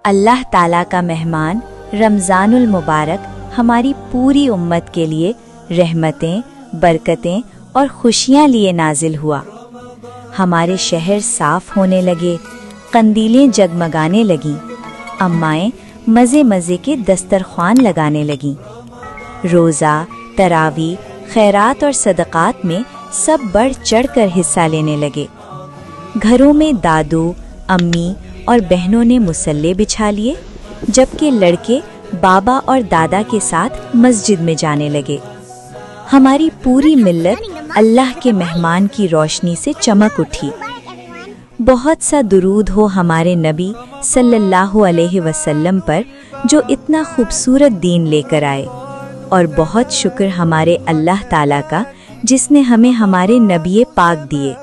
अल्लाह ताला का मेहमान रमज़ानुल मुबारक हमारी पूरी उम्मत के लिए रहमतें, बरकतें और खुशियाँ लिए नाजिल हुआ। हमारे शहर साफ होने लगे, कंदीलें जगमगाने लगीं, अम्माएं मज़े मज़े के दस्तरख्वान लगाने लगीं। रोज़ा, तरावी, खैरात और सदक़ात में सब बढ़ चढ़ कर हिस्सा लेने लगे। घरों में दादू, अम्मी और बहनों ने मुसल्ले बिछा लिए, जबकि लड़के बाबा और दादा के साथ मस्जिद में जाने लगे। हमारी पूरी मिल्लत अल्लाह के मेहमान की रोशनी से चमक उठी। बहुत सा दुरूद हो हमारे नबी सल्लल्लाहु अलैहि वसल्लम पर, जो इतना खूबसूरत दीन लेकर आए, और बहुत शुक्र हमारे अल्लाह ताला का जिसने हमें हमारे नबी पाक दिए।